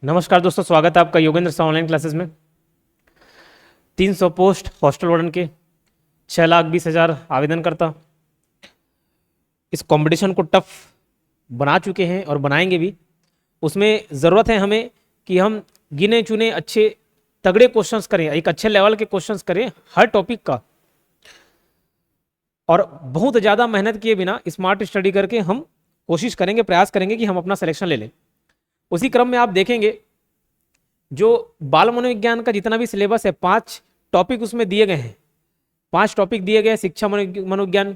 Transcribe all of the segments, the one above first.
नमस्कार दोस्तों, स्वागत है आपका योगेंद्र सर ऑनलाइन क्लासेस में। 300 पोस्ट हॉस्टल वार्डन के, 6,20,000 आवेदनकर्ता इस कंपटीशन को टफ बना चुके हैं और बनाएंगे भी। उसमें ज़रूरत है हमें कि हम गिने चुने अच्छे तगड़े क्वेश्चंस करें, एक अच्छे लेवल के क्वेश्चंस करें हर टॉपिक का, और बहुत ज़्यादा मेहनत किए बिना स्मार्ट स्टडी करके हम कोशिश करेंगे, प्रयास करेंगे कि हम अपना सिलेक्शन ले लें। उसी क्रम में आप देखेंगे जो बाल मनोविज्ञान का जितना भी सिलेबस है, 5 टॉपिक उसमें दिए गए हैं। 5 टॉपिक दिए गए, शिक्षा मनोविज्ञान,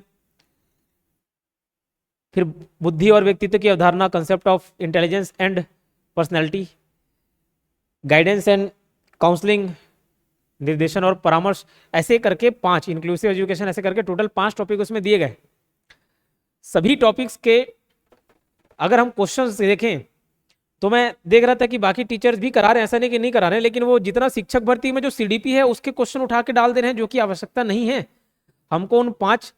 फिर बुद्धि और व्यक्तित्व की अवधारणा, concept of intelligence and personality, guidance and counselling, निर्देशन और परामर्श, ऐसे करके 5, इंक्लूसिव एजुकेशन, ऐसे करके टोटल 5 टॉपिक उसमें दिए गए। सभी टॉपिक्स के अगर हम क्वेश्चंस देखें तो मैं देख रहा था कि बाकी टीचर्स भी करा रहे हैं, ऐसा नहीं कि नहीं करा रहे हैं, लेकिन वो जितना शिक्षक भर्ती में जो सीडीपी है उसके क्वेश्चन उठा के डाल दे रहे हैं, जो कि आवश्यकता नहीं है। हमको उन 5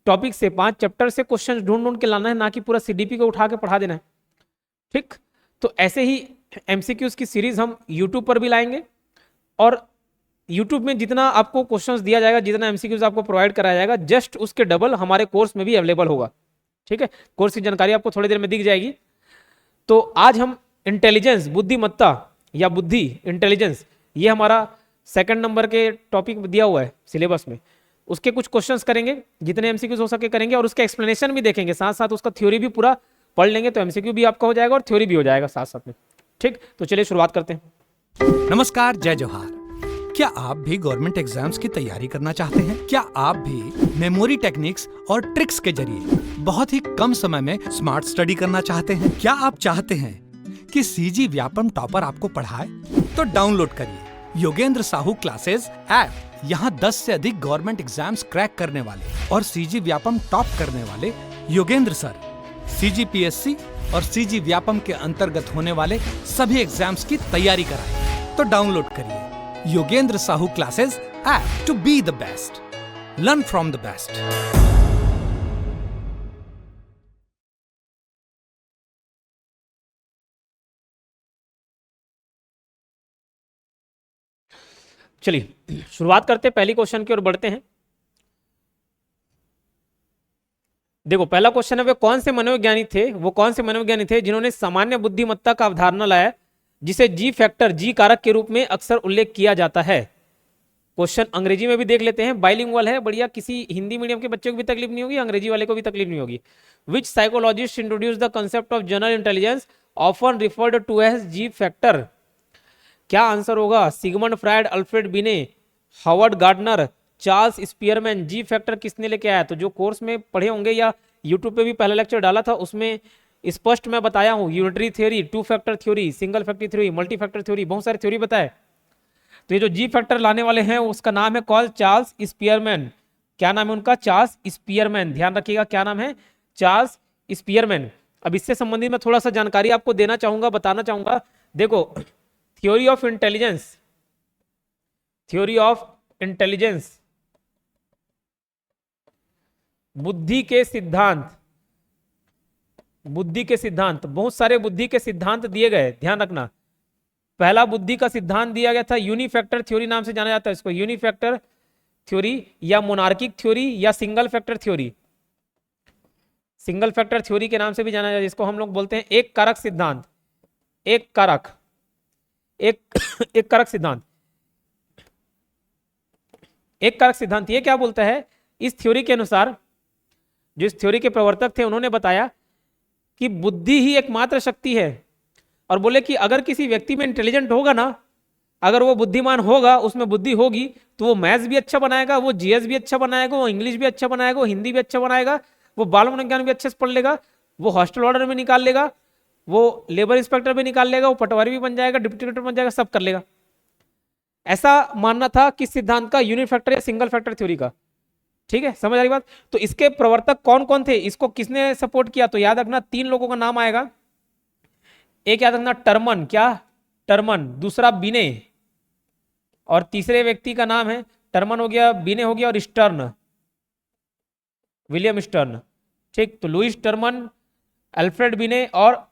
टॉपिक से, 5 चैप्टर से क्वेश्चन ढूंढ ढूंढ के लाना है, ना कि पूरा सीडीपी को उठा के पढ़ा देना है। ठीक, तो ऐसे ही एमसीक्यूज की सीरीज हम यूट्यूब पर भी लाएंगे, और यूट्यूब में जितना आपको क्वेश्चंस दिया जाएगा, जितना एमसीक्यूज आपको प्रोवाइड कराया जाएगा, जस्ट उसके डबल हमारे कोर्स में भी अवेलेबल होगा। ठीक है, कोर्स की जानकारी आपको थोड़ी देर में दिख जाएगी। तो आज हम इंटेलिजेंस, बुद्धिमत्ता या बुद्धि, इंटेलिजेंस, ये हमारा 2nd नंबर के टॉपिक दिया हुआ है सिलेबस में। उसके कुछ क्वेश्चंस करेंगे, जितने एमसीक्यूज हो सके करेंगे, और उसका एक्सप्लेनेशन भी देखेंगे, साथ साथ उसका थ्योरी भी पूरा पढ़ लेंगे, तो एमसीक्यू भी आपका हो जाएगा और थ्योरी भी हो जाएगा साथ साथ में। ठीक, तो चलिए शुरुआत करते हैं। नमस्कार, जय जोहार। क्या आप भी गवर्नमेंट एग्जाम्स की तैयारी करना चाहते हैं? क्या आप भी मेमोरी टेक्निक्स और ट्रिक्स के जरिए बहुत ही कम समय में स्मार्ट स्टडी करना चाहते हैं? क्या आप चाहते हैं कि सीजी व्यापम टॉपर आपको पढ़ाए? तो डाउनलोड करिए योगेंद्र साहू क्लासेस ऐप। यहाँ 10 से अधिक गवर्नमेंट एग्जाम्स क्रैक करने वाले और सीजी व्यापम टॉप करने वाले योगेंद्र सर सीजीपीएससी और सीजी व्यापम के अंतर्गत होने वाले सभी एग्जाम्स की तैयारी कराए। तो डाउनलोड करिए Yogendra Sahu classes app to be the best, learn from the best. चलिए शुरुआत करते हैं, पहली क्वेश्चन की ओर बढ़ते हैं। देखो, पहला क्वेश्चन है, वे कौन से मनोविज्ञानी थे जिन्होंने सामान्य बुद्धिमत्ता का अवधारणा लाया, जिसे जी फैक्टर, जी कारक के रूप में अक्सर उल्लेख किया जाता है। क्वेश्चन अंग्रेजी में भी देख लेते हैं, बाइलिंगुअल है, बढ़िया, किसी हिंदी मीडियम के बच्चों को भी तकलीफ नहीं होगी, अंग्रेजी वाले को भी तकलीफ नहीं होगी। Which psychologist introduce the concept of general intelligence often referred to as G factor? क्या आंसर होगा? Sigmund Freud, Alfred Binet, Howard Gardner, Charles Spearman. G factor किसने लेके आया? तो जो कोर्स में पढ़े होंगे या यूट्यूब पे भी पहला लेक्चर डाला था, उसमें स्पष्ट मैं बताया हूं, unitary theory, 2 factor theory, single factor theory, multi factor theory, बहुत सारी थ्योरी बताए। तो ये जो जी फैक्टर लाने वाले हैं उसका नाम है कॉल चार्ल्स स्पीयरमैन। क्या नाम है उनका? Charles Spearman. ध्यान रखिएगा, क्या नाम है? Charles Spearman. अब इससे संबंधित मैं थोड़ा सा जानकारी आपको देना चाहूंगा, बताना चाहूंगा। देखो, theory of intelligence, theory of intelligence, बुद्धि के सिद्धांत, बुद्धि के सिद्धांत, बहुत सारे बुद्धि के सिद्धांत दिए गए, ध्यान रखना। पहला बुद्धि का सिद्धांत दिया गया था, यूनिफैक्टर थ्योरी नाम से जाना जाता है इसको, यूनिफैक्टर थ्योरी या मोनार्किक थ्योरी या single factor theory, single factor theory के नाम से भी जाना जाता है, जिसको हम लोग बोलते हैं एक कारक सिद्धांत, एक कारक, एक कारक सिद्धांत, एक कारक सिद्धांत। ये क्या बोलता है? इस थ्योरी के अनुसार, जो इस थ्योरी के प्रवर्तक थे, उन्होंने बताया कि बुद्धि ही एकमात्र शक्ति है, और बोले कि अगर किसी व्यक्ति में इंटेलिजेंट होगा ना, अगर वो बुद्धिमान होगा, उसमें बुद्धि होगी, तो वो मैथ्स भी अच्छा बनाएगा, वो जीएस भी अच्छा बनाएगा, वो इंग्लिश भी अच्छा बनाएगा, वो हिंदी भी अच्छा बनाएगा, वो बाल मनोविज्ञान भी अच्छे से पढ़ लेगा, वो हॉस्टल ऑर्डर भी निकाल लेगा, वो लेबर इंस्पेक्टर भी निकाल लेगा, वो पटवारी भी बन जाएगा, डिप्टी कलेक्टर बन जाएगा, सब कर लेगा। ऐसा मानना था किस सिद्धांत का? यूनिफैक्टर या सिंगल फैक्टर थ्योरी का। ठीक है, समझ आ रही बात? तो इसके प्रवर्तक कौन कौन थे, इसको किसने सपोर्ट किया? तो याद रखना, 3 लोगों का नाम आएगा। एक याद रखना, टर्मन, क्या? टर्मन। दूसरा बिने, और तीसरे व्यक्ति का नाम है, टर्मन हो गया, बिने हो गया, और स्टर्न, विलियम स्टर्न। ठीक, तो लुईस टर्मन, अल्फ्रेड बिने और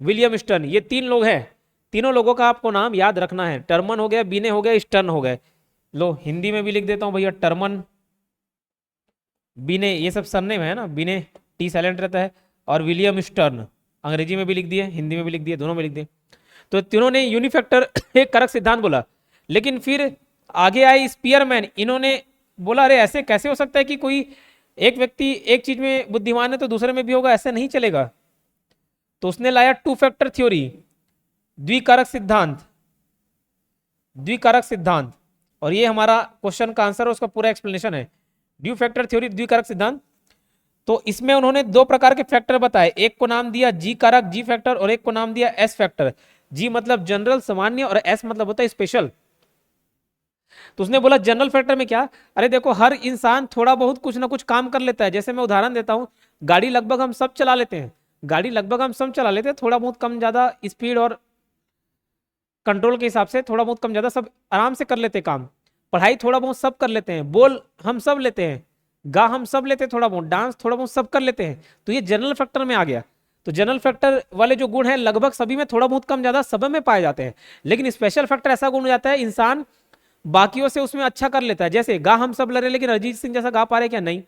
विलियम स्टर्न, ये 3 लोग हैं तीनों लोगों का आपको नाम याद रखना है। टर्मन हो गया, बिने हो गया, स्टर्न हो गए। लो हिंदी में भी लिख देता हूं भैया, टर्मन, बिने, ये सब सरनेम है ना, बिने टी साइलेंट रहता है, और विलियम स्टर्न, अंग्रेजी में भी लिख दिए, हिंदी में भी लिख दिए, दोनों में लिख दिए। तो तीनों ने यूनिफैक्टर एक कारक सिद्धांत बोला। लेकिन फिर आगे आए स्पीयरमैन, इन्होंने बोला अरे ऐसे कैसे हो सकता है कि कोई एक व्यक्ति एक चीज में बुद्धिमान है तो दूसरे में भी होगा, ऐसे नहीं चलेगा। तो उसने लाया टू फैक्टर थ्योरी, द्विकारक सिद्धांत, द्विकारक सिद्धांत, और ये हमारा क्वेश्चन का आंसर है, उसका पूरा एक्सप्लेनेशन है, ड्यू फैक्टर थ्योरी, द्विकारक सिद्धांत। तो इसमें उन्होंने दो प्रकार के फैक्टर बताए, एक को नाम दिया जी कारक, जी फैक्टर, और एक को नाम दिया एस फैक्टर। जी मतलब जनरल सामान्य, और एस मतलब होता है स्पेशल। तो उसने बोला जनरल फैक्टर में क्या, अरे देखो हर इंसान थोड़ा बहुत कुछ ना कुछ काम कर लेता है। जैसे मैं उदाहरण देता हूं, गाड़ी लगभग हम सब चला लेते हैं, गाड़ी लगभग हम सब चला लेते हैं, थोड़ा बहुत कम ज्यादा स्पीड और कंट्रोल के हिसाब से थोड़ा बहुत कम ज्यादा सब आराम से कर लेते हैं काम। पढ़ाई थोड़ा बहुत सब कर लेते हैं, बोल हम सब लेते हैं, गा हम सब लेते हैं थोड़ा बहुत, डांस थोड़ा बहुत सब कर लेते हैं। तो ये जनरल फैक्टर में आ गया। तो जनरल फैक्टर वाले जो गुण हैं लगभग सभी में थोड़ा बहुत कम ज्यादा सब में पाए जाते हैं। लेकिन स्पेशल फैक्टर ऐसा गुण हो जाता है, इंसान बाकियों से उसमें अच्छा कर लेता है। जैसे गा हम सब ले रहे, लेकिन अरिजीत सिंह जैसा गा पा रहे क्या, नहीं।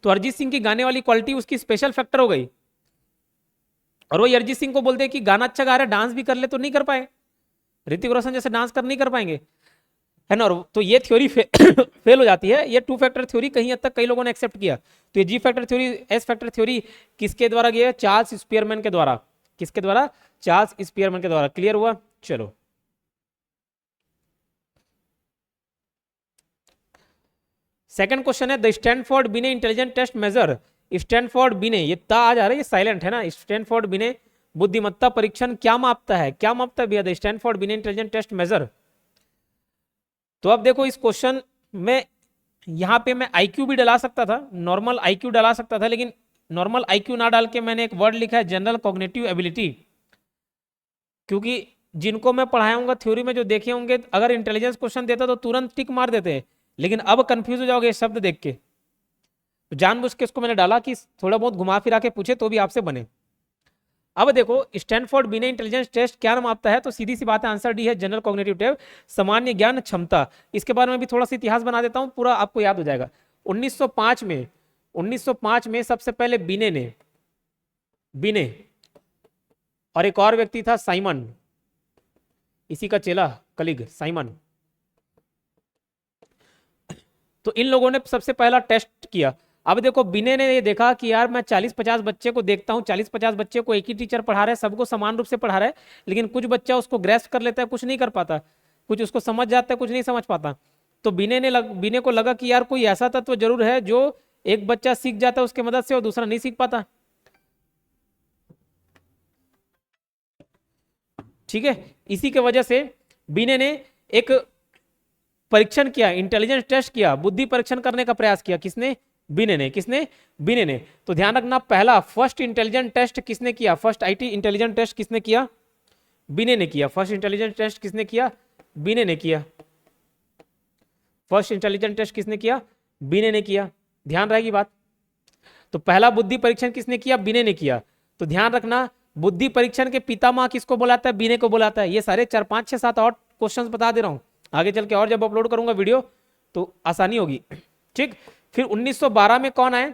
तो अरिजीत सिंह की गाने वाली क्वालिटी उसकी स्पेशल फैक्टर हो गई। और वही अरिजीत सिंह को बोलते हैं कि गाना अच्छा गा रहा है, डांस भी कर ले, तो नहीं कर पाए, ऋतिक रोशन जैसे डांस कर नहीं कर पाएंगे, है ना। तो ये थ्योरी फेल हो जाती है। ये टू फैक्टर थ्योरी कहीं हद तक कई लोगों ने एक्सेप्ट किया। तो ये जी factor theory, S factor theory किसके द्वारा गया, चार्ल्स स्पीयरमैन के द्वारा। किसके द्वारा, चार्ल्स स्पीयरमैन के द्वारा। क्लियर हुआ, चलो। सेकंड क्वेश्चन है, द स्टैनफोर्ड बिने इंटेलिजेंट टेस्ट मेजर। स्टैनफोर्ड बिने, ये ता आ जा रहा है, ये साइलेंट है ना। स्टैनफोर्ड बिने बुद्धिमत्ता परीक्षण क्या मापता है, क्या मापता है भैया, द स्टैनफोर्ड बिने इंटेलिजेंट टेस्ट मेजर। तो अब देखो इस क्वेश्चन में यहां पे मैं आईक्यू भी डला सकता था, नॉर्मल आईक्यू डला सकता था, लेकिन नॉर्मल आईक्यू ना डाल के मैंने एक वर्ड लिखा है जनरल कॉग्निटिव एबिलिटी। क्योंकि जिनको मैं पढ़ाऊंगा थ्योरी में जो देखे होंगे, अगर इंटेलिजेंस क्वेश्चन देता तो तुरंत टिक मार देते हैं, लेकिन अब कंफ्यूज हो जाओगे शब्द देख के। तो जानबूझ के इसको मैंने डाला कि थोड़ा बहुत घुमा फिरा के पूछे तो भी आपसे बने। अब देखो स्टैनफोर्ड बिने इंटेलिजेंस टेस्ट क्या मापता है, तो सीधी सी बात है, आंसर डी है जनरल कॉग्निटिव टेस्ट, सामान्य ज्ञान क्षमता। इसके बारे में भी थोड़ा सा इतिहास बना देता हूं, पूरा आपको याद हो जाएगा। 1905 में सबसे पहले बिने और एक और व्यक्ति था साइमन, इसी का चेला कलीग साइमन। तो इन लोगों ने सबसे पहला टेस्ट किया। अब देखो बिने ने ये देखा कि यार मैं 40-50 बच्चे को देखता हूँ, 40-50 बच्चे को एक ही टीचर पढ़ा रहा है, सबको समान रूप से पढ़ा रहा है, लेकिन कुछ बच्चा उसको ग्रेस्प कर लेता है, कुछ नहीं कर पाता, कुछ उसको समझ जाता है, कुछ नहीं समझ पाता। तो बिने को लगा कि यार कोई ऐसा तत्व जरूर है जो एक बच्चा सीख जाता है उसके मदद से और दूसरा नहीं सीख पाता। ठीक है, इसी के वजह से बिने ने एक परीक्षण किया, इंटेलिजेंस टेस्ट किया, बुद्धि परीक्षण करने का प्रयास किया। किसने, बिने ने। किसने, बिने ने। तो ध्यान रखना, पहला फर्स्ट इंटेलिजेंट टेस्ट किसने किया, फर्स्ट आईटी इंटेलिजेंट टेस्ट किसने किया, बिने ने किया। फर्स्ट इंटेलिजेंट टेस्ट किसने किया, बिने ने किया। फर्स्ट इंटेलिजेंट टेस्ट किसने किया, बिने ने किया। ध्यान रहेगी बात। तो पहला बुद्धि परीक्षण किसने किया, बिने ने किया। तो ध्यान रखना, बुद्धि परीक्षण के पितामह किसको बुलाता है, बिने को बुलाता है। ये सारे 4, 5, 6, 7 और क्वेश्चंस बता दे रहा हूं, आगे चल के और जब अपलोड करूंगा वीडियो तो आसानी होगी। ठीक, फिर 1912 में कौन आए,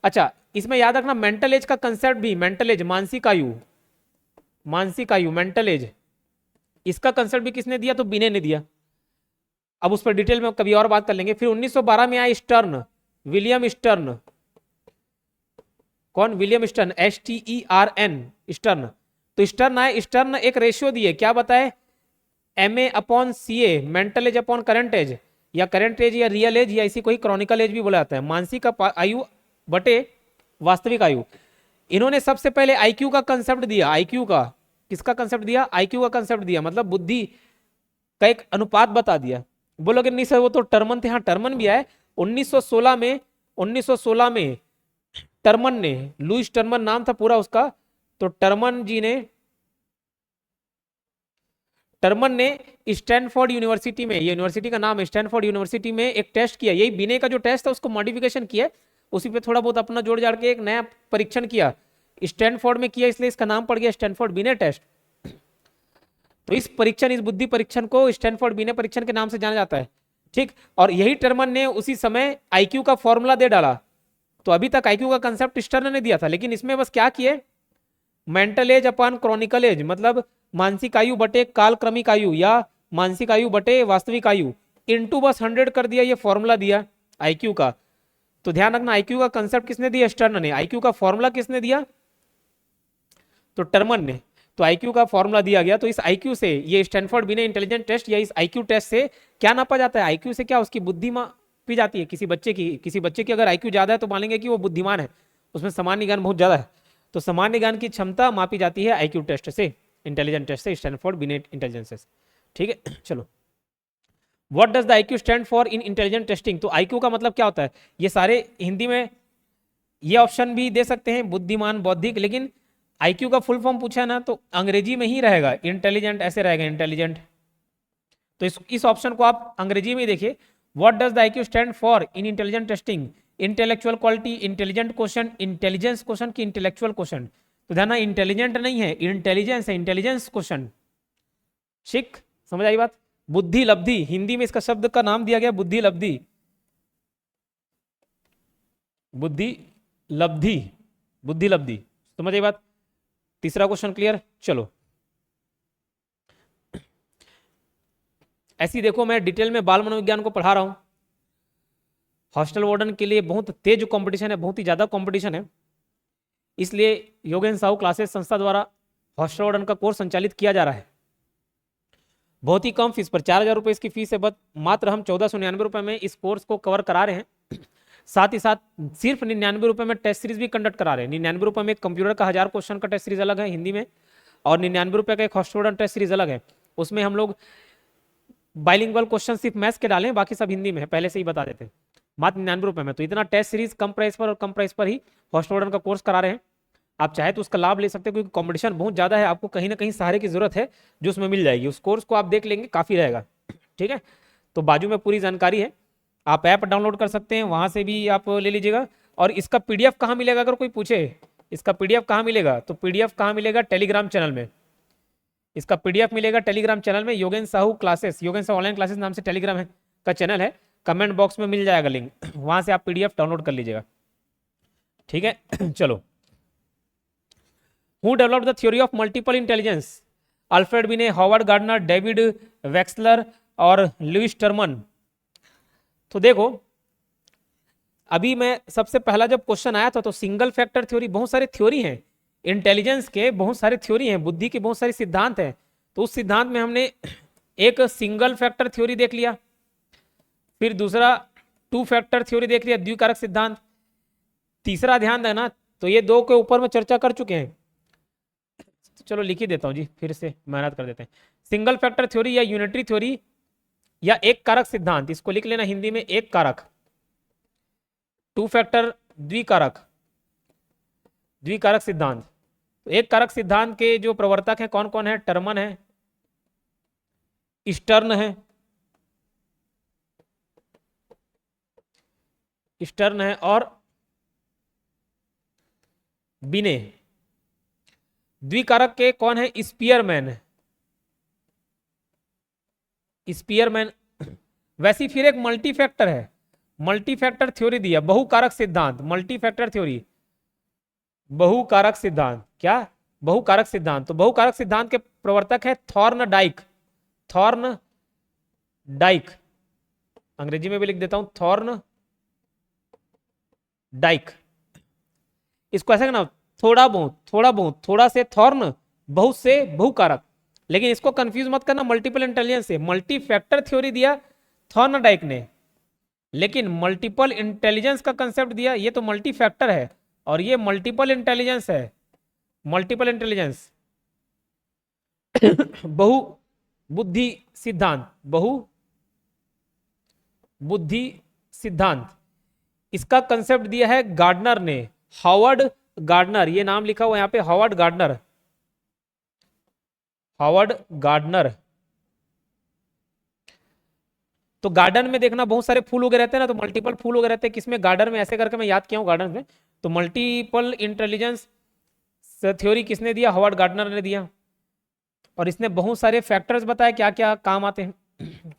अच्छा इसमें याद रखना मेंटल एज का कंसेप्ट भी, मेंटल एज मानसिक आयु, मानसिक आयु मेंटल एज, इसका कंसेप्ट भी किसने दिया, तो बिने ने दिया। अब उस पर डिटेल में कभी और बात कर लेंगे। फिर 1912 में आए स्टर्न, विलियम स्टर्न। कौन, विलियम स्टर्न, STERN स्टर्न। तो स्टर्न आए, स्टर्न एक रेशियो दिए, क्या बताए, MA/CA, mental age upon current age, या करंट एज या रियल एज, या इसी को ही क्रॉनिकल एज भी बोला जाता है, मानसिक आयु बटे वास्तविक आयु। इन्होंने सबसे पहले आईक्यू का कंसेप्ट दिया, आईक्यू का, किसका कंसेप्ट दिया, आईक्यू का कंसेप्ट दिया, मतलब बुद्धि का एक अनुपात बता दिया। बोलोगे नहीं सर वो तो टर्मन थे, हाँ टर्मन भी आए 1916 में टर्मन ने, लुईस टर्मन नाम था पूरा उसका, तो टर्मन ने स्टैनफोर्ड यूनिवर्सिटी में, ये यूनिवर्सिटी का नाम है स्टैनफोर्ड यूनिवर्सिटी में, एक टेस्ट किया, यही बिने का जो टेस्ट था उसको मॉडिफिकेशन किया, उसी पे थोड़ा बहुत अपना जोड़ जाड़ के एक नया परीक्षण किया, स्टैनफोर्ड में किया, इसलिए इसका नाम पड़ गया स्टैनफोर्ड बिने टेस्ट। तो इस परीक्षण, इस बुद्धि परीक्षण को स्टैनफोर्ड बिने परीक्षण के नाम से जाना जाता है। ठीक, और यही टर्मन ने उसी समय आईक्यू का फॉर्मूला दे डाला। तो अभी तक आईक्यू का कंसेप्ट स्टर्न ने दिया था, लेकिन इसमें बस क्या किए, mental age upon chronicle age, मतलब मानसिक आयु बटे कालक्रमिक आयु या मानसिक आयु बटे वास्तविक आयु इनटू बस 100 कर दिया, ये फॉर्मूला दिया आईक्यू का। तो ध्यान रखना, आईक्यू का कंसेप्ट किसने दिया, स्टर्न ने। आईक्यू का फॉर्मूला किसने दिया, तो टर्मन ने। तो आईक्यू का फॉर्मूला दिया गया, तो इस आईक्यू से, ये स्टैनफोर्ड बिने इंटेलिजेंट टेस्ट या इस आईक्यू टेस्ट से क्या नापा जाता है, आईक्यू से क्या उसकी बुद्धि मापी जाती है किसी बच्चे की अगर आईक्यू ज्यादा है तो मानेंगे कि वो बुद्धिमान है, उसमें सामान्य ज्ञान बहुत ज्यादा है। तो सामान्य ज्ञान की क्षमता मापी जाती है आईक्यू टेस्ट से, इंटेलिजेंट टेस्ट से, स्टैनफोर्ड बिने इंटेलिजेंस से। ठीक है, चलो, what does the IQ stand for in intelligent testing. तो आईक्यू का मतलब क्या होता है, ये सारे हिंदी में ये ऑप्शन भी दे सकते हैं, बुद्धिमान, बौद्धिक, लेकिन आईक्यू का फुल फॉर्म पूछा ना तो अंग्रेजी में ही रहेगा, इंटेलिजेंट ऐसे रहेगा, इंटेलिजेंट। तो इस ऑप्शन को आप अंग्रेजी में देखिए, what does the IQ stand for in intelligent testing, intellectual quality, intelligent question, intelligence question की इंटेलेक्चुअल क्वेश्चन। तो ध्यान, इंटेलिजेंट नहीं है, इंटेलिजेंस है, इंटेलिजेंस क्वेश्चन। ठीक, समझ आई बात। बुद्धि लब्धि, हिंदी में इसका शब्द का नाम दिया गया बुद्धि लब्धि, बुद्धि लब्धि, बुद्धि लब्धि, समझ आई बात। तीसरा क्वेश्चन क्लियर। चलो, ऐसी देखो, मैं डिटेल में बाल मनोविज्ञान को पढ़ा रहा हूं, हॉस्टल वार्डन के लिए बहुत तेज कंपटीशन है, बहुत ही ज्यादा कंपटीशन है, इसलिए योगेंद्र साहू क्लासेस संस्था द्वारा हॉस्टल वार्डन का कोर्स संचालित किया जा रहा है। बहुत ही कम फीस पर, 4,000 रुपये इसकी फीस है, बस मात्र हम 1499 रुपये में इस कोर्स को कवर करा रहे हैं। साथ ही साथ सिर्फ 99 रुपये में टेस्ट सीरीज भी कंडक्ट करा रहे हैं। 99 रुपये में कंप्यूटर का 1000 क्वेश्चन का टेस्ट सीरीज अलग है हिंदी में, और 99 रुपये का एक हॉस्टल वार्डन टेस्ट सीरीज अलग है। उसमें हम लोग बाइलिंगुअल क्वेश्चन सिर्फ मैथ्स के डालें, बाकी सब हिंदी में है, पहले से ही बता देते हैं, मात्र 99 रुपये में। तो इतना टेस्ट सीरीज कम प्राइस पर और कम प्राइस पर ही हॉस्टल वार्डन का कोर्स करा रहे हैं। आप चाहे तो उसका लाभ ले सकते हैं, क्योंकि कंपटीशन बहुत ज़्यादा है, आपको कहीं ना कहीं सहारे की जरूरत है जो उसमें मिल जाएगी। उस कोर्स को आप देख लेंगे, काफ़ी रहेगा। ठीक है, तो बाजू में पूरी जानकारी है, आप ऐप डाउनलोड कर सकते हैं, वहाँ से भी आप ले लीजिएगा। और इसका PDF कहाँ मिलेगा, अगर कोई पूछे इसका PDF कहाँ मिलेगा, तो PDF कहाँ मिलेगा, टेलीग्राम चैनल में। इसका PDF मिलेगा टेलीग्राम चैनल में, Yogendra Sahu classes, Yogendra Sahu online classes नाम से टेलीग्राम है का चैनल है, कमेंट बॉक्स में मिल जाएगा लिंक, वहाँ से आप PDF डाउनलोड कर लीजिएगा। ठीक है, चलो, who developed the theory of multiple intelligence, Alfred बिने, हॉवर्ड गार्डनर, डेविड वेक्सलर और लुइस टर्मन। तो देखो, अभी मैं सबसे पहला जब क्वेश्चन आया था तो सिंगल फैक्टर थ्योरी, बहुत सारी थ्योरी हैं इंटेलिजेंस के, बहुत सारी थ्योरी हैं, बुद्धि के बहुत सारे सिद्धांत हैं। तो उस सिद्धांत में हमने एक सिंगल फैक्टर थ्योरी देख लिया, फिर दूसरा 2 फैक्टर थ्योरी देख लिया, द्विकारक सिद्धांत, तीसरा ध्यान देना, तो ये 2 के ऊपर में चर्चा कर चुके हैं। तो चलो लिख ही देता हूं जी, फिर से मेहनत कर देते हैं। सिंगल फैक्टर थ्योरी या यूनिटरी थ्योरी या एक कारक सिद्धांत, इसको लिख लेना हिंदी में एक कारक। 2 फैक्टर द्विकारक, द्विकारक सिद्धांत। तो एक कारक सिद्धांत के जो प्रवर्तक हैं कौन कौन है, टर्मन है, स्टर्न है, स्टर्न है और बिने। द्विकारक के कौन है, स्पीयरमैन है, स्पीयरमैन। वैसी फिर एक मल्टी फैक्टर है, मल्टी फैक्टर थ्योरी दिया, बहुकारक सिद्धांत, मल्टी फैक्टर थ्योरी, बहुकारक सिद्धांत। क्या, बहुकारक सिद्धांत। तो बहुकारक सिद्धांत के प्रवर्तक है थॉर्नडाइक, थॉर्नडाइक, अंग्रेजी में भी लिख देता हूं, थॉर्नडाइक। इसको ऐसा कहना, थोड़ा बहुत, थोड़ा बहुत, थोड़ा से थॉर्न, बहुत से बहुकारक। लेकिन इसको कंफ्यूज मत करना मल्टीपल इंटेलिजेंस से। मल्टी फैक्टर थ्योरी दिया थॉर्नडाइक ने, लेकिन मल्टीपल इंटेलिजेंस का कंसेप्ट दिया, ये तो मल्टी फैक्टर है और ये मल्टीपल इंटेलिजेंस है, मल्टीपल इंटेलिजेंस। बहु बुद्धि सिद्धांत, बहु बुद्धि सिद्धांत, इसका कंसेप्ट दिया है गार्डनर ने, हॉवर्ड गार्डनर, ये नाम लिखा हुआ यहाँ पे, हॉवर्ड गार्डनर, हॉवर्ड गार्डनर। तो गार्डन में देखना बहुत सारे फूल उगे रहते हैं ना, तो मल्टीपल फूल उगे रहते हैं, किसमें, गार्डन में। ऐसे करके मैं याद किया हूं गार्डन में। तो मल्टीपल इंटेलिजेंस थ्योरी किसने दिया, हॉवर्ड गार्डनर ने दिया। और इसने बहुत सारे फैक्टर्स बताए क्या क्या काम आते हैं।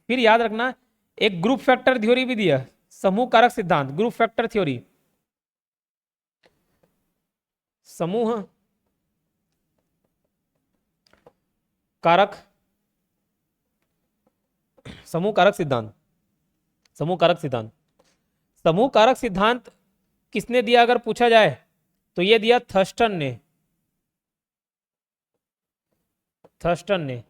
फिर याद रखना एक ग्रुप फैक्टर थ्योरी भी दिया, समूह कारक सिद्धांत, ग्रुप फैक्टर थ्योरी, समूह कारक, समूह कारक सिद्धांत, समूह कारक सिद्धांत, समूह कारक सिद्धांत किसने दिया अगर पूछा जाए तो ये दिया थर्स्टन ने, थर्स्टन ने,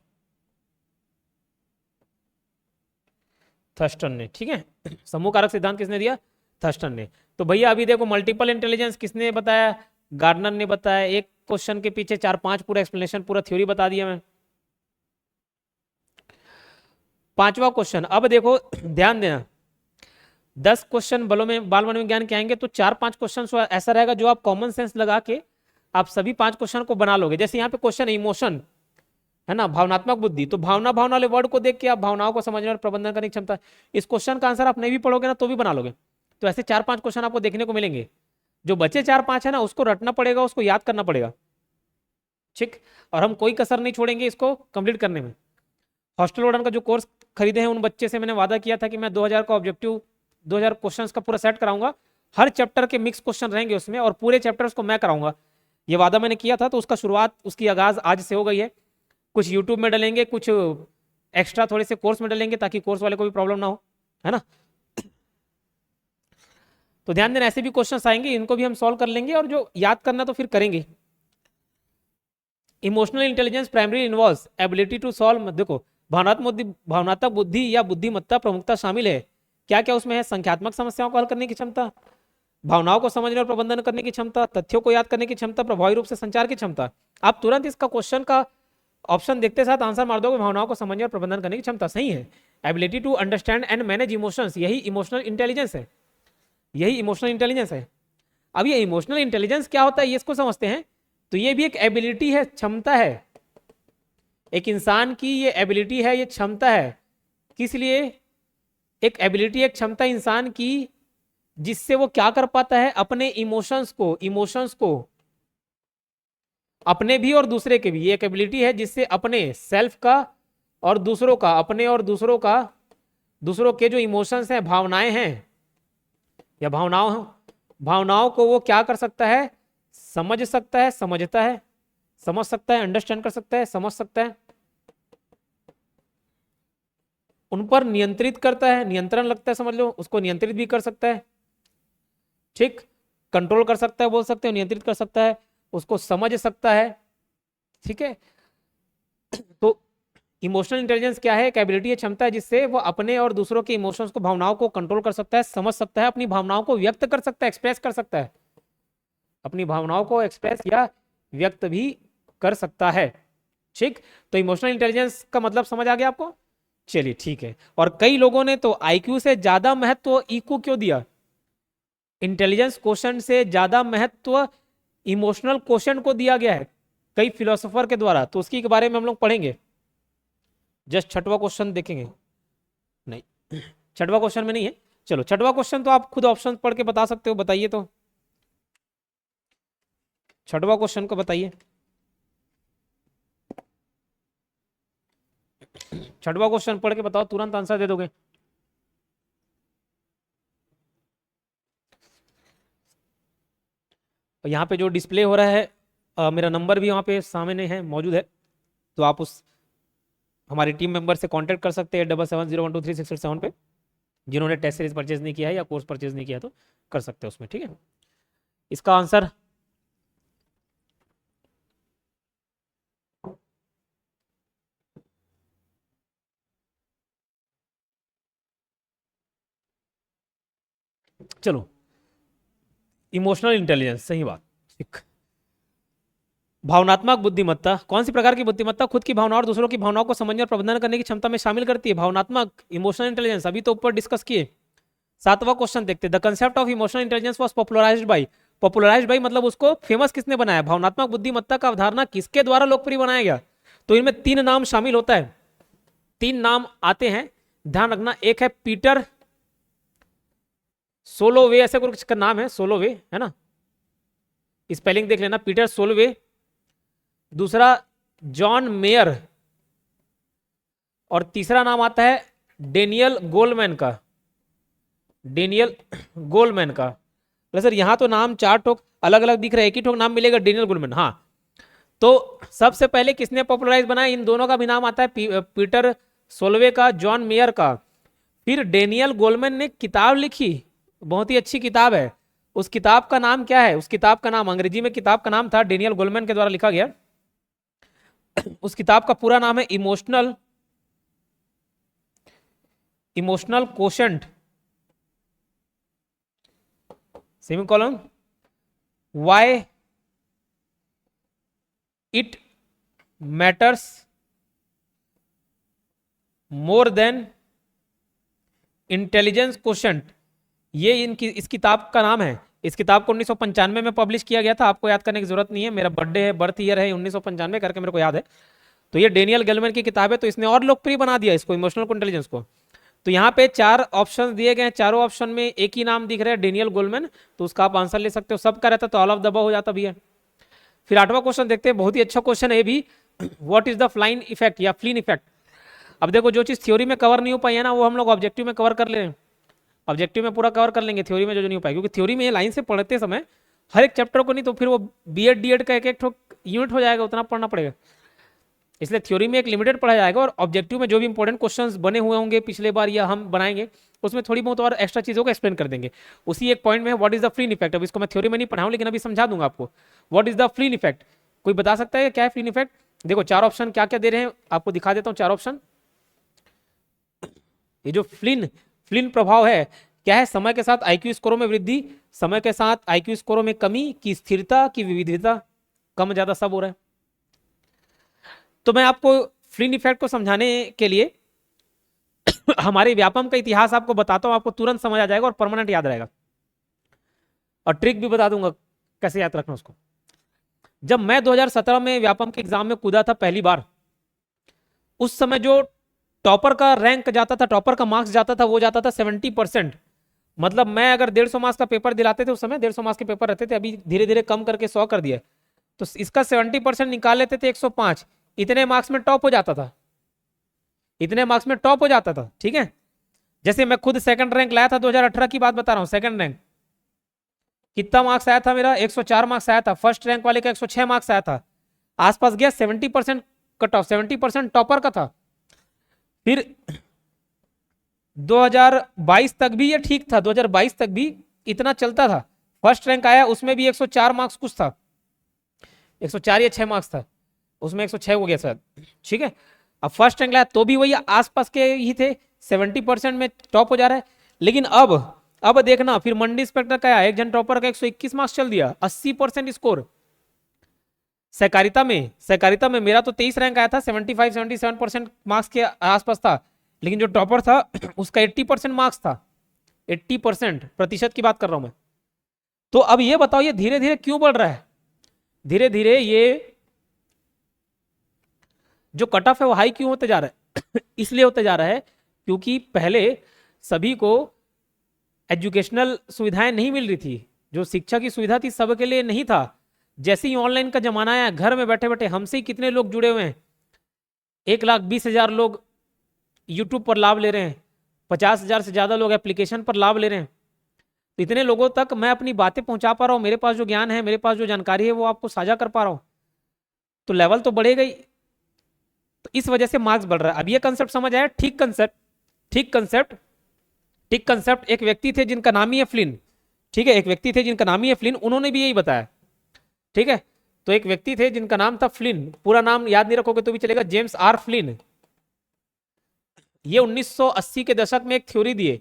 थर्स्टन ने, ठीक है। समूह कारक सिद्धांत किसने दिया? थर्स्टन ने। तो भैया अभी देखो मल्टीपल इंटेलिजेंस किसने बताया? गार्डनर ने बताया। एक क्वेश्चन के पीछे 4-5 पूरा एक्सप्लेनेशन, पूरा थ्योरी बता दिया मैं। पांचवा क्वेश्चन, अब देखो ध्यान देना, 10 क्वेश्चन बाल मनोविज्ञान के आएंगे तो 4-5 क्वेश्चन ऐसा रहेगा जो आप कॉमन सेंस लगा के आप सभी 5 क्वेश्चन को बना लोगे। जैसे यहाँ पे क्वेश्चन है इमोशन, है ना, भावनात्मक बुद्धि, तो भावना वाले वर्ड को देख के आप भावनाओं को समझने और प्रबंधन करने की क्षमता, इस क्वेश्चन का आंसर आप नहीं भी पढ़ोगे ना तो भी बना लोगे। तो ऐसे 4-5 क्वेश्चन आपको देखने को मिलेंगे। जो बचे 4-5 है ना उसको रटना पड़ेगा, उसको याद करना पड़ेगा, ठीक। और हम कोई कसर नहीं छोड़ेंगे इसको कंप्लीट करने में। हॉस्टल वार्डन का जो कोर्स खरीदे हैं उन बच्चे से मैंने वादा किया था कि मैं 2000 का ऑब्जेक्टिव 2000 क्वेश्चंस का पूरा सेट कराऊंगा। हर चैप्टर के मिक्स क्वेश्चन रहेंगे उसमें और पूरे चैप्टर्स को मैं कराऊंगा। ये वादा मैंने किया था, तो उसका शुरुआत, उसकी आगाज आज से हो गई है। कुछ यूट्यूब में डालेंगे, कुछ एक्स्ट्रा थोड़े से कोर्स में डालेंगे ताकि कोर्स वाले को भी प्रॉब्लम ना हो, है ना। तो ध्यान देना ऐसे भी क्वेश्चंस आएंगे, इनको भी हम सॉल्व कर लेंगे और जो याद करना तो फिर करेंगे। Emotional intelligence primary involves ability to solve, देखो भावनात्मक बुद्धि या बुद्धिमत्ता प्रमुखता शामिल है। क्या क्या उसमें है? संख्यात्मक समस्याओं को हल करने की क्षमता, भावनाओं को समझने और प्रबंधन करने की क्षमता, तथ्यों को याद करने की क्षमता, प्रभावी रूप से संचार की क्षमता। आप तुरंत इसका क्वेश्चन का ऑप्शन देखते साथ आंसर मार दोगे, भावनाओं को समझने और प्रबंधन करने की क्षमता। सही है। Ability to understand and manage emotions, यही इमोशनल इंटेलिजेंस है, यही इमोशनल इंटेलिजेंस है। अब ये इमोशनल इंटेलिजेंस क्या होता है ये इसको समझते हैं। तो ये भी एक एबिलिटी है, क्षमता है, एक इंसान की ये एबिलिटी है, ये क्षमता है। किस लिए? एक एबिलिटी, एक क्षमता इंसान की जिससे वो क्या कर पाता है, अपने इमोशंस को अपने भी और दूसरे के भी, ये एक एबिलिटी है जिससे अपने सेल्फ का और दूसरों का, अपने और दूसरों के जो इमोशंस हैं, भावनाएं हैं या भावनाओं को वो क्या कर सकता है, समझ सकता है, समझता है, समझ सकता है, अंडरस्टैंड कर सकता है, समझ सकता है, उन पर नियंत्रित करता है, नियंत्रण लगता है, समझ लो, उसको नियंत्रित भी कर सकता है, ठीक, कंट्रोल कर सकता है, बोल सकते हो, नियंत्रित कर सकता है, उसको समझ सकता है, ठीक है। तो इमोशनल इंटेलिजेंस क्या है? एक एबिलिटी है, क्षमता है जिससे वो अपने और दूसरों के इमोशंस को, भावनाओं को कंट्रोल कर सकता है, समझ सकता है, अपनी भावनाओं को व्यक्त कर सकता है, एक्सप्रेस कर सकता है, अपनी भावनाओं को एक्सप्रेस या व्यक्त भी कर सकता है, ठीक। तो इमोशनल इंटेलिजेंस का मतलब समझ आ गया आपको? चलिए ठीक है। और कई लोगों ने तो आईक्यू से ज्यादा महत्व ईक्यू क्यों दिया? इंटेलिजेंस क्वोशेंट से ज्यादा महत्व इमोशनल क्वोशेंट को दिया गया है कई फिलोसोफर के द्वारा। तो उसकी के बारे में हम लोग पढ़ेंगे। जस्ट 6वां क्वेश्चन देखेंगे, नहीं 6वां क्वेश्चन में नहीं है। चलो 6वां क्वेश्चन तो आप खुद ऑप्शन पढ़ के बता सकते हो, बताइए तो 6वां क्वेश्चन को बताइए। 6वां क्वेश्चन पढ़ के बताओ, तुरंत आंसर दे दोगे। यहाँ पे जो डिस्प्ले हो रहा है मेरा नंबर भी वहाँ पे सामने है, मौजूद है, तो आप उस हमारी टीम मेंबर से कांटेक्ट कर सकते हैं 7701236687 पे, जिन्होंने टेस्ट सीरीज परचेज नहीं किया है या कोर्स परचेज नहीं किया तो कर सकते हैं उसमें, ठीक है। इसका आंसर चलो, इमोशनल इंटेलिजेंस, सही बात, ठीक। भावनात्मक बुद्धिमत्ता कौन सी प्रकार की बुद्धिमत्ता खुद की भावनाओं और दूसरों की भावनाओं को समझने और प्रबंधन करने की क्षमता में शामिल करती है? भावनात्मक, इमोशनल इंटेलिजेंस अभी तो ऊपर डिस्कस किए। 7वां क्वेश्चन देखते हैं। The concept of emotional intelligence was popularised by मतलब उसको फेमस किसने बनाया? भावनात्मक बुद्धिमत्ता का अवधारणा किसके द्वारा लोकप्रिय बनाया गया? तो इनमें 3 नाम शामिल होता है, 3 नाम आते हैं, ध्यान रखना। एक है पीटर सोलोवे, ऐसे कुछ का नाम है, सोलोवे, है ना, स्पेलिंग देख लेना, पीटर सोलोवे। दूसरा जॉन मेयर, और तीसरा नाम आता है डेनियल गोलमैन का, डेनियल गोलमैन का। तो सर यहाँ तो नाम चार ठोक अलग अलग दिख रहे हैं, एक ही ठोक नाम मिलेगा, डेनियल गोलमैन। हाँ, तो सबसे पहले किसने पॉपुलराइज बनाया, इन दोनों का भी नाम आता है, पीटर सोलवे का, जॉन मेयर का। फिर डेनियल गोलमैन ने किताब लिखी, बहुत ही अच्छी किताब है। उस किताब का नाम क्या है, उस किताब का नाम, अंग्रेजी में किताब का नाम था, डेनियल गोलमैन के द्वारा लिखा गया। उस किताब का पूरा नाम है emotional quotient, semicolon, why it matters more than intelligence quotient. ये इस किताब का नाम है। इस किताब को 1995 में पब्लिश किया गया था। आपको याद करने की जरूरत नहीं है, मेरा बर्थडे है, बर्थ ईयर है 1995 करके मेरे को याद है। तो ये डेनियल गोलमैन की किताब है, तो इसने और लोकप्रिय बना दिया इसको, इमोशनल इंटेलिजेंस को। तो यहाँ पे चार ऑप्शन दिए गए हैं, चारों ऑप्शन में एक ही नाम दिख रहा है, डेनियल गोलमैन। तो उसका आप आंसर ले सकते हो, सबका रहता तो ऑल ऑफ द अबव हो जाता भी है। फिर 8वां क्वेश्चन देखते हैं, बहुत ही अच्छा क्वेश्चन है ये भी। व्हाट इज द फ्लाइन इफेक्ट या फ्लिन इफेक्ट। अब देखो, जो चीज थ्योरी में कवर नहीं हो पाई है ना, वो हम लोग ऑब्जेक्टिव में कवर कर ले रहे हैं। ऑब्जेक्टिव में पूरा कवर कर लेंगे, थ्योरी में जो नहीं हो पाएगा, क्योंकि थ्योरी में लाइन से पढ़ते समय हर एक चैप्टर को नहीं तो फिर वो बीएड डीएड का एक एक यूनिट हो जाएगा, उतना पढ़ना पड़ेगा। इसलिए थ्योरी में एक लिमिटेड पढ़ा जाएगा, और ऑब्जेक्टिव में जो भी इंपॉर्टेंट क्वेश्चंस बने हुए होंगे पिछले बार या हम बनाएंगे, उसमें थोड़ी बहुत और एक्स्ट्रा चीज़ों को एक्सप्लेन कर देंगे। उसी एक पॉइंट में what is the Flint effect. अब इसको मैं थ्योरी में नहीं पढ़ाऊँ, लेकिन अभी समझा दूंगा आपको what is the Flint effect. कोई बता सकता है क्या है फ्लिन इफेक्ट। देखो, चार ऑप्शन क्या क्या दे रहे हैं, आपको दिखा देता हूँ चार ऑप्शन। ये जो फ्लिन प्रभाव है क्या है, समय के साथ आईक्यू स्कोरों में वृद्धि, समय के साथ आईक्यू स्कोरों में कमी, की स्थिरता, की विविधता, कम ज्यादा सब हो रहा है। तो मैं आपको फ्लिन इफेक्ट को समझाने के लिए हमारे व्यापम का इतिहास आपको बताता हूं, आपको तुरंत समझ आ जाएगा और परमानेंट याद रहेगा। और ट्रिक भी बता दूंगा कैसे याद रखना उसको। जब मैं 2017 में व्यापम के एग्जाम में कूदा था पहली बार, उस समय जो टॉपर का रैंक जाता था, टॉपर का मार्क्स जाता था, वो जाता था 70%। मतलब मैं अगर 150 मार्क्स का पेपर दिलाते थे, उस समय 150 मार्क्स के पेपर रहते थे, अभी धीरे धीरे कम करके 100 कर दिया, तो इसका 70% निकाल लेते थे 105, इतने मार्क्स में टॉप हो जाता था, इतने मार्क्स में टॉप हो जाता था। ठीक है, जैसे मैं खुद सेकंड रैंक लाया था, 2018 की बात बता रहा हूं, सेकंड रैंक कितना मार्क्स आया था मेरा, 104 मार्क्स आया था। फर्स्ट रैंक वाले का 106 मार्क्स आया था, आसपास गया 70% कट ऑफ, 70% टॉपर का था। फिर 2022 तक भी ये ठीक था, 2022 तक भी इतना चलता था। फर्स्ट रैंक आया, उसमें भी 104 मार्क्स कुछ था, 104 या 6 मार्क्स था, उसमें 106 हो गया शायद। ठीक है, अब फर्स्ट रैंक लाया तो भी वही आसपास के ही थे, 70% में टॉप हो जा रहा है। लेकिन अब देखना, फिर मंडी इंस्पेक्टर का आया, एक जन टॉपर का 121 मार्क्स चल दिया, 80% स्कोर। सहकारिता में मेरा तो 23 रैंक आया था, 75-77% मार्क्स के आसपास था, लेकिन जो टॉपर था उसका 80% मार्क्स था, 80% प्रतिशत की बात कर रहा हूं मैं। तो अब ये बताओ, ये धीरे धीरे क्यों बढ़ रहा है। धीरे धीरे ये जो कट ऑफ है वो हाई क्यों होते जा रहा है इसलिए होते जा रहा है क्योंकि पहले सभी को एजुकेशनल सुविधाएं नहीं मिल रही थी, जो शिक्षा की सुविधा थी सबके लिए नहीं था। जैसे ही ऑनलाइन का जमाना आया, घर में बैठे बैठे हमसे ही कितने लोग जुड़े हुए हैं, 1,20,000 लोग यूट्यूब पर लाभ ले रहे हैं, 50,000 से ज्यादा लोग एप्लीकेशन पर लाभ ले रहे हैं। तो इतने लोगों तक मैं अपनी बातें पहुंचा पा रहा हूं, मेरे पास जो ज्ञान है, मेरे पास जो जानकारी है, वो आपको साझा कर पा रहा हूं, तो लेवल तो बढ़ेगा ही। तो इस वजह से मार्क्स बढ़ रहा है। अब ये कंसेप्ट समझ आया, ठीक कंसेप्ट। एक व्यक्ति थे जिनका नाम ही है फ्लिन, ठीक है, एक व्यक्ति थे जिनका नाम ही है फ्लिन, उन्होंने भी यही बताया। ठीक है, तो एक व्यक्ति थे जिनका नाम था फ्लिन, पूरा नाम याद नहीं रखोगे तो भी चलेगा, जेम्स आर फ्लिन। ये 1980 के दशक में एक थ्योरी दिए,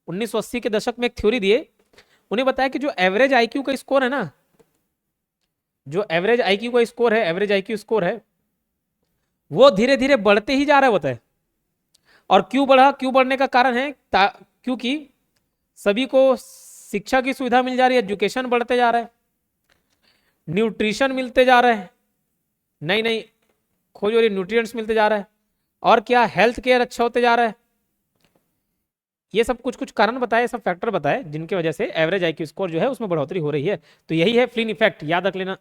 1980 के दशक में एक थ्योरी दिए। उन्हें बताया कि जो एवरेज आईक्यू का स्कोर है ना, जो एवरेज आईक्यू का स्कोर है, एवरेज आईक्यू स्कोर है, वो धीरे धीरे बढ़ते ही जा रहा है, होता है। और क्यों बढ़ा, क्यों बढ़ने का कारण है क्योंकि सभी को शिक्षा की सुविधा मिल जा रही है, एजुकेशन बढ़ते जा रहा है, न्यूट्रिशन मिलते जा रहा है, नई नई खोज हो रही, न्यूट्रिएंट्स मिलते जा रहा है, और क्या हेल्थ केयर अच्छा होते जा रहा है। ये सब कुछ कारण बताए, सब फैक्टर बताए जिनकी वजह से एवरेज आईक्यू स्कोर जो है उसमें बढ़ोतरी हो रही है। तो यही है फ्लिन इफेक्ट, याद रख लेना।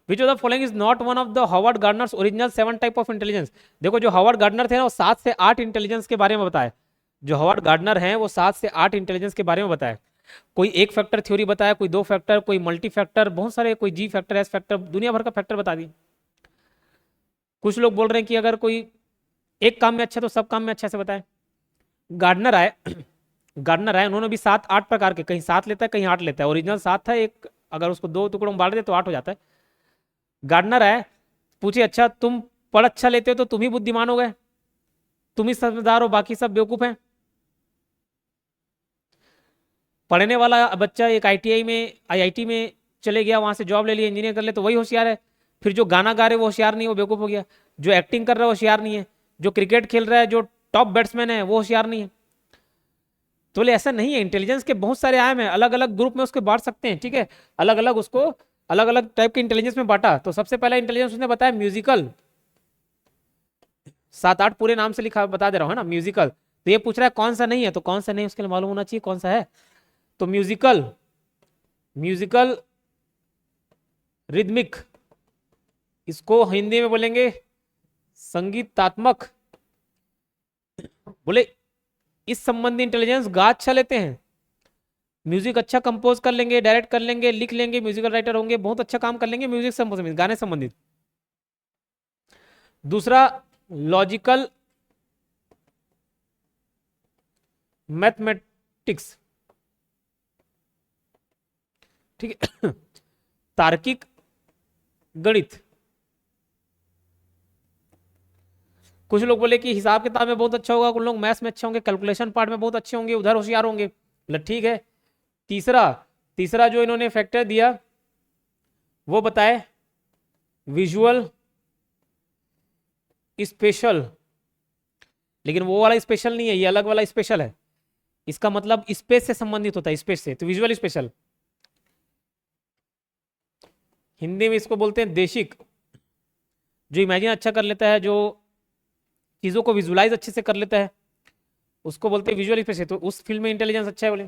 Which of the following is not one of the Harvard Gardner's original 7 type of intelligence. देखो जो हार्वर्ड गार्डनर थे ना वो 7 से 8 इंटेलिजेंस के बारे में बताए। जो हार्वर्ड गार्डनर हैं वो 7 से 8 इंटेलिजेंस के बारे में बताए। कोई एक फैक्टर थ्योरी बताया, कोई 2 फैक्टर, कोई मल्टी फैक्टर, बहुत सारे, कोई जी फैक्टर, एस फैक्टर, दुनिया भर का फैक्टर बता दिए। कुछ लोग बोल रहे हैं कि अगर कोई एक काम में अच्छा तो सब काम में अच्छा से बताए। गार्डनर आए गार्डनर आए, उन्होंने भी 7-8 प्रकार के, कहीं 7 लेता है कहीं 8 लेता है। ओरिजिनल 7 था, एक अगर उसको 2 टुकड़ों में बांट दे तो 8 हो जाता है। गार्डनर आए, पूछे अच्छा तुम पढ़ अच्छा लेते हो तो तुम ही बुद्धिमान हो गए, तुम ही समझदार हो, बाकी सब बेवकूफ हैं। पढ़ने वाला बच्चा एक आईआईटी में चले गया, वहां से जॉब ले लिया, इंजीनियर कर ले तो वही होशियार है। फिर जो गाना गा रहे वो होशियार नहीं है, वो बेवकूफ हो गया। जो एक्टिंग कर रहा है वो होशियार नहीं है। जो क्रिकेट खेल रहा है, जो टॉप बैट्समैन है वो होशियार नहीं है। तो बोले ऐसा नहीं है, इंटेलिजेंस के बहुत सारे आयाम हैं, अलग अलग ग्रुप में उसको बांट सकते हैं। ठीक है, अलग अलग उसको अलग अलग टाइप के इंटेलिजेंस में बांटा। तो सबसे पहला इंटेलिजेंस उसने बताया म्यूजिकल। 7-8 पूरे नाम से लिखा बता दे रहा हूँ, है ना, म्यूजिकल। तो ये पूछ रहा है कौन सा नहीं है, तो कौन सा नहीं उसके लिए मालूम होना चाहिए कौन सा है। तो म्यूजिकल, म्यूजिकल रिदमिक, इसको हिंदी में बोलेंगे संगीतात्मक। बोले इस संबंधी इंटेलिजेंस गा अच्छा लेते हैं, म्यूजिक अच्छा कंपोज कर लेंगे, डायरेक्ट कर लेंगे, लिख लेंगे, म्यूजिकल राइटर होंगे, बहुत अच्छा काम कर लेंगे म्यूजिक संबंधित, गाने संबंधित। दूसरा लॉजिकल मैथमेटिक्स, ठीक है, तार्किक गणित। कुछ लोग बोले कि हिसाब किताब में बहुत अच्छा होगा, कुछ लोग मैथ्स में अच्छे होंगे, कैलकुलेशन पार्ट में बहुत अच्छे होंगे, उधर होशियार होंगे। मतलब ठीक है। तीसरा जो इन्होंने फैक्टर दिया वो बताए विजुअल स्पेशल, लेकिन वो वाला स्पेशल नहीं है, ये अलग वाला स्पेशल है। इसका मतलब स्पेस से संबंधित होता है, स्पेस से, तो विजुअल स्पेशल। हिंदी में इसको बोलते हैं देशिक। जो इमेजिन अच्छा कर लेता है, जो चीजों को विजुलाइज अच्छे से कर लेता है, उसको बोलते हैं विजुअल स्पेशल। तो उस फील्ड में इंटेलिजेंस अच्छा है। बोले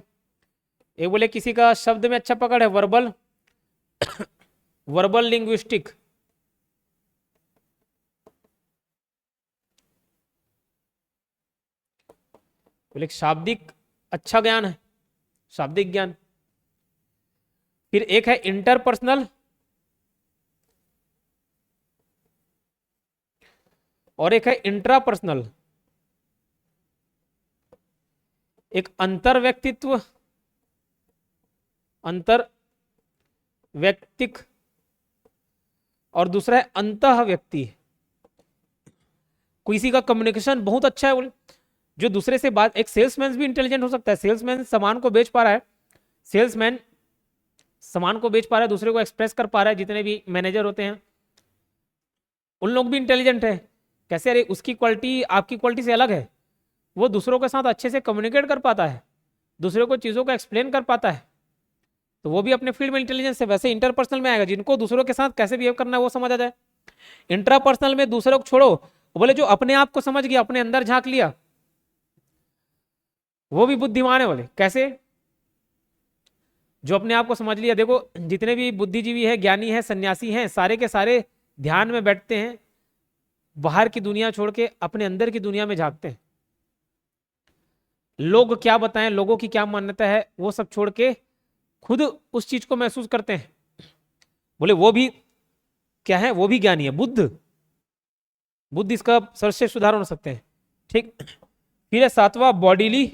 एक बोले किसी का शब्द में अच्छा पकड़ है, वर्बल वर्बल लिंग्विस्टिक। बोले शाब्दिक अच्छा ज्ञान है, शाब्दिक ज्ञान। फिर एक है इंटरपर्सनल और एक है इंट्रापर्सनल। एक अंतर व्यक्तिक और दूसरा है अंतः व्यक्ति। किसी का कम्युनिकेशन बहुत अच्छा है, बोले जो दूसरे से बात, एक सेल्समैन भी इंटेलिजेंट हो सकता है। सेल्समैन सामान को बेच पा रहा है, सेल्समैन सामान को बेच पा रहा है, दूसरे को एक्सप्रेस कर पा रहा है। जितने भी मैनेजर होते हैं उन लोग भी इंटेलिजेंट है। कैसे? अरे उसकी क्वालिटी आपकी क्वालिटी से अलग है, वो दूसरों के साथ अच्छे से कम्युनिकेट कर पाता है, दूसरों को चीज़ों को एक्सप्लेन कर पाता है, तो वो भी अपने फील्ड में इंटेलिजेंस है। वैसे इंटरपर्सनल में आएगा, जिनको दूसरों के साथ कैसे बिहेव करना है वो समझ आ जाए। इंट्रापर्सनल में दूसरों को छोड़ो, बोले जो अपने आप को समझ गया, अपने अंदर झांक लिया, वो भी बुद्धिमान है। बोले कैसे? जो अपने आप को समझ लिया। देखो जितने भी बुद्धिजीवी है, ज्ञानी है, सन्यासी हैं, सारे के सारे ध्यान में बैठते हैं, बाहर की दुनिया छोड़ के अपने अंदर की दुनिया में झांकते हैं। लोग क्या बताएं, लोगों की क्या मान्यता है, वो सब छोड़ के खुद उस चीज को महसूस करते हैं। बोले वो भी क्या है, वो भी ज्ञानी है, बुद्ध इसका सर्वश्रेष्ठ सुधार हो सकते हैं। ठीक। फिर है 7वां बॉडीली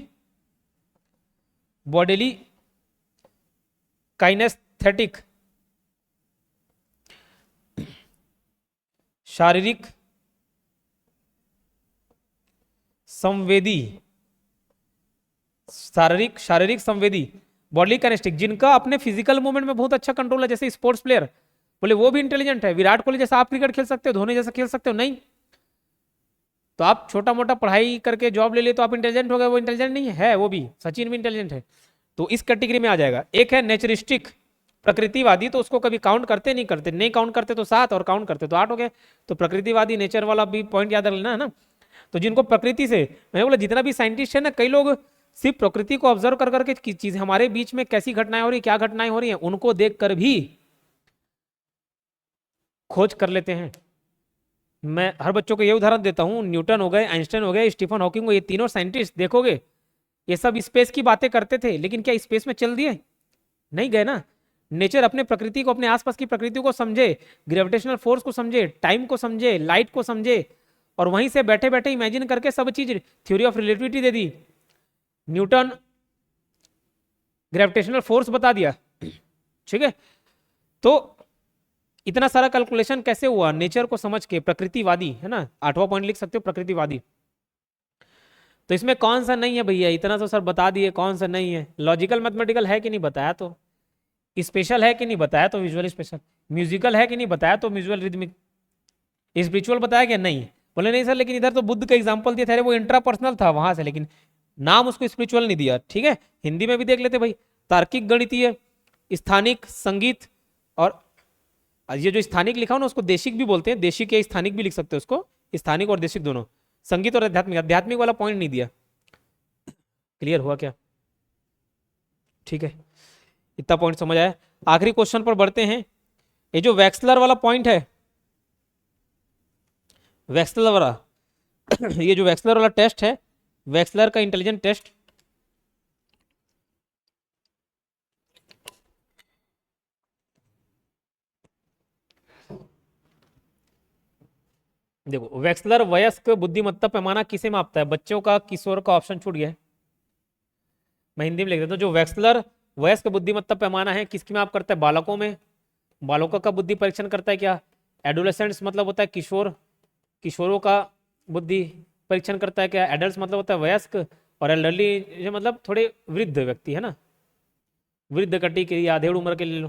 काइनेस्थेटिक, शारीरिक संवेदी, शारीरिक संवेदी, बॉडी काइनेस्टिक, जिनका अपने फिजिकल मूवमेंट में बहुत अच्छा कंट्रोल है, जैसे स्पोर्ट्स प्लेयर। बोले वो भी इंटेलिजेंट है। विराट कोहली जैसा आप क्रिकेट खेल सकते हो, धोनी जैसा खेल सकते हो? नहीं। तो आप छोटा मोटा पढ़ाई करके जॉब ले लिए तो आप इंटेलिजेंट हो गए, वो इंटेलिजेंट नहीं है। वो भी, सचिन भी इंटेलिजेंट है। तो इस कैटेगरी में आ जाएगा। एक है नेचरिस्टिक, प्रकृतिवादी, तो उसको कभी काउंट करते नहीं काउंट करते तो 7 और काउंट करते तो 8 हो गए। तो प्रकृतिवादी, नेचर वाला भी पॉइंट याद रखना है ना। तो जिनको प्रकृति से, मैंने बोला जितना भी साइंटिस्ट है ना, कई लोग सिर्फ प्रकृति को ऑब्जर्व कर करके चीज हमारे बीच में कैसी घटनाएं हो रही, क्या घटनाएं हो रही हैं, उनको देख कर भी खोज कर लेते हैं। मैं हर बच्चों को ये उदाहरण देता हूँ, न्यूटन हो गए, आइंस्टाइन हो गए, स्टीफन हॉकिंग हो, ये तीनों साइंटिस्ट देखोगे ये सब स्पेस की बातें करते थे, लेकिन क्या स्पेस में चल दिए? नहीं गए ना। नेचर अपने प्रकृति को, अपने आसपास की प्रकृति को समझे, ग्रेविटेशनल फोर्स को समझे, टाइम को समझे, लाइट को समझे, और वहीं से बैठे बैठे इमेजिन करके सब चीज theory of relativity they the. Newton gravitational force बता दिया, ठीक है। तो इतना सारा कैलकुलेशन कैसे हुआ? नेचर को समझ के, प्रकृतिवादी है ना, 8वां पॉइंट लिख सकते हो, प्रकृतिवादी। तो इसमें कौन सा नहीं है भैया? इतना तो सर बता दिए, कौन सा नहीं है? लॉजिकल मैथमेटिकल है कि नहीं बताया, तो स्पेशल है कि नहीं बताया, तो विजुअल स्पेशल। म्यूजिकल है कि नहीं बताया, तो म्यूजिकल रिदमिक। स्पिरिचुअल बताया क्या? नहीं। बोले नहीं सर, लेकिन इधर तो बुद्ध का एग्जाम्पल दिया था, वो इंट्रापर्सनल था वहां से, लेकिन नाम उसको स्पिरिचुअल नहीं दिया। ठीक है, हिंदी में भी देख लेते भाई। तार्किक, गणितीय, स्थानिक, संगीत, और ये जो स्थानिक लिखा हो ना उसको देशिक भी बोलते हैं, देशिक या स्थानिक भी लिख सकते हो उसको, स्थानिक और देशिक दोनों। संगीत और आध्यात्मिक, आध्यात्मिक वाला पॉइंट नहीं दिया। क्लियर हुआ क्या? ठीक है, इतना पॉइंट समझ आया। आखिरी क्वेश्चन पर बढ़ते हैं। ये जो वैक्सलर वाला पॉइंट है, वैक्सलर वाला ये जो वैक्सलर वाला टेस्ट है, वैक्सलर का इंटेलिजेंट टेस्ट, देखो वैक्सलर वयस्क बुद्धिमत्ता पैमाना किसे मापता है? बच्चों का, किशोर का? ऑप्शन छूट गया है, मैं हिंदी में लिख देता हूँ। जो वैक्सलर वयस्क बुद्धिमत्ता पैमाना है, किसकी माप करता है? बालकों में। बालकों का बुद्धि परीक्षण करता है क्या? एडोलेसेंट्स मतलब होता है किशोर, किशोरों का बुद्धि परीक्षण करता है क्या? एडल्ट मतलब होता है वयस्क, और एल्डरली मतलब थोड़े वृद्ध व्यक्ति है ना, वृद्ध कटी के या आधेड़ उम्र के ले लो।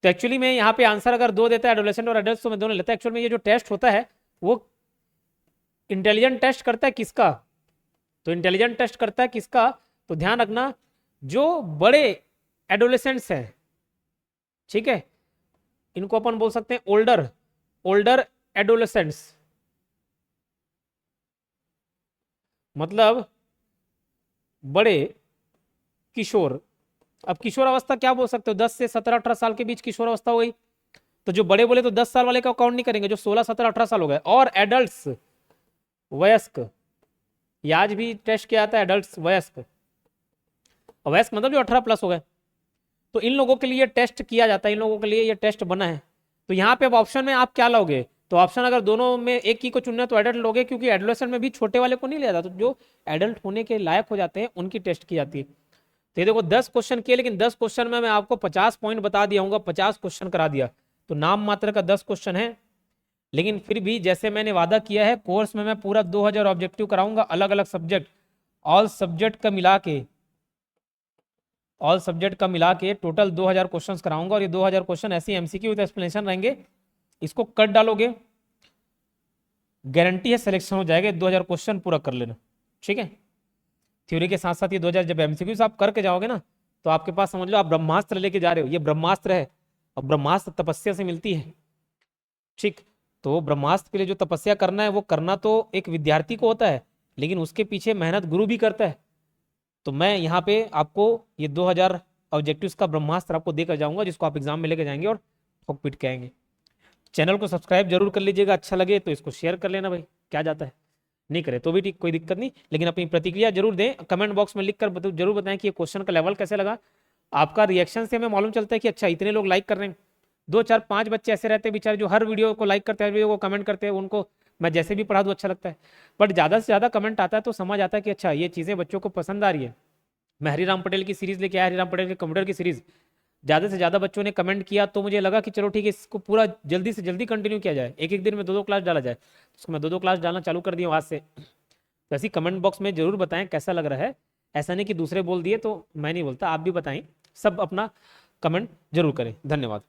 तो एक्चुअली में यहाँ पे आंसर अगर दो देता है, एडोलेसेंट और एडल्ट, तो मैं दोनों लेता है। एक्चुअल में ये जो टेस्ट होता है वो इंटेलिजेंट टेस्ट करता है किसका? तो इंटेलिजेंट टेस्ट करता है किसका? तो ध्यान रखना, जो बड़े एडोलेसेंट्स हैं, ठीक है, इनको अपन बोल सकते हैं ओल्डर, ओल्डर एडोलेसेंट्स, मतलब बड़े किशोर। अब किशोर अवस्था क्या बोल सकते हो? 10 से 17-18 साल के बीच किशोर अवस्था हो गई। तो जो बड़े बोले तो 10 साल वाले का काउंट नहीं करेंगे, जो 16, 17, 18 साल हो गए। और एडल्ट्स वयस्क, ये आज भी टेस्ट किया जाता है एडल्ट्स वयस्क, वयस्क मतलब जो 18 प्लस हो गए। तो इन लोगों के लिए टेस्ट किया जाता है, इन लोगों के लिए ये टेस्ट बना है। तो यहाँ पे अब ऑप्शन में आप क्या लोगे? तो ऑप्शन अगर दोनों में एक ही को चुनना है तो एडल्ट लोगे, क्योंकि एडोलेसेंट में भी छोटे वाले को नहीं लिया जाता, तो जो एडल्ट होने के लायक हो जाते हैं उनकी टेस्ट की जाती है। तो ये देखो 10 क्वेश्चन किए, लेकिन 10 क्वेश्चन में मैं आपको 50 पॉइंट बता दिया हूँ, 50 क्वेश्चन करा दिया। तो नाम मात्र का 10 क्वेश्चन है, लेकिन फिर भी जैसे मैंने वादा किया है, कोर्स में मैं पूरा 2000 ऑब्जेक्टिव कराऊंगा, अलग अलग सब्जेक्ट, ऑल सब्जेक्ट का मिला के, ऑल सब्जेक्ट का मिला के टोटल 2000 क्वेश्चन कराऊंगा। और ये 2000 क्वेश्चन ऐसी एमसीक्यू विद एक्सप्लेनेशन रहेंगे, इसको कट डालोगे, गारंटी है सिलेक्शन हो जाएगा। 2000 क्वेश्चन पूरा कर लेना, ठीक है। थ्योरी के साथ साथ ये 2000 जब एमसीक्यू आप करके जाओगे ना, तो आपके पास समझ लो आप ब्रह्मास्त्र लेके जा रहे हो। ये ब्रह्मास्त्र है, और ब्रह्मास्त्र तपस्या से मिलती है, ठीक। तो ब्रह्मास्त्र के लिए जो तपस्या करना है, वो करना तो एक विद्यार्थी को होता है, लेकिन उसके पीछे मेहनत गुरु भी करता है। तो मैं यहाँ पे आपको ये 2000 ऑब्जेक्टिव्स का ब्रह्मास्त्र आपको देकर जाऊंगा, जिसको आप एग्जाम में लेके जाएंगे और ठोक पीट के आएंगे। चैनल को सब्सक्राइब जरूर कर लीजिएगा, अच्छा लगे तो इसको शेयर कर लेना भाई, क्या जाता है, नहीं करे तो भी ठीक, कोई दिक्कत नहीं। लेकिन अपनी प्रतिक्रिया जरूर दें, कमेंट बॉक्स में लिख कर जरूर बताएं कि ये क्वेश्चन का लेवल कैसे लगा। आपका रिएक्शन से हमें मालूम चलता है कि अच्छा इतने लोग लाइक कर रहे हैं। 2, 4, 5 बच्चे ऐसे रहते हैं बेचारे जो हर वीडियो को लाइक करते हैं, हर वीडियो को कमेंट करते हैं, उनको मैं जैसे भी पढ़ा दूँ अच्छा लगता है। बट ज़्यादा से ज़्यादा कमेंट आता है तो समझ आता है कि अच्छा ये चीज़ें बच्चों को पसंद आ रही है। मैं हरिराम पटेल की सीरीज़ लेके आया, हरिराम पटेल के कंप्यूटर की सीरीज़, ज़्यादा से ज़्यादा बच्चों ने कमेंट किया तो मुझे लगा कि चलो ठीक है, इसको पूरा जल्दी से जल्दी कंटिन्यू किया जाए, एक एक दिन में 2-2 क्लास डाला जाए। उसको मैं 2-2 क्लास डालना चालू कर दिया आज से। तो ऐसी कमेंट बॉक्स में जरूर बताएं कैसा लग रहा है। ऐसा नहीं कि दूसरे बोल दिए तो मैं नहीं बोलता, आप भी बताएं, सब अपना कमेंट जरूर करें। धन्यवाद।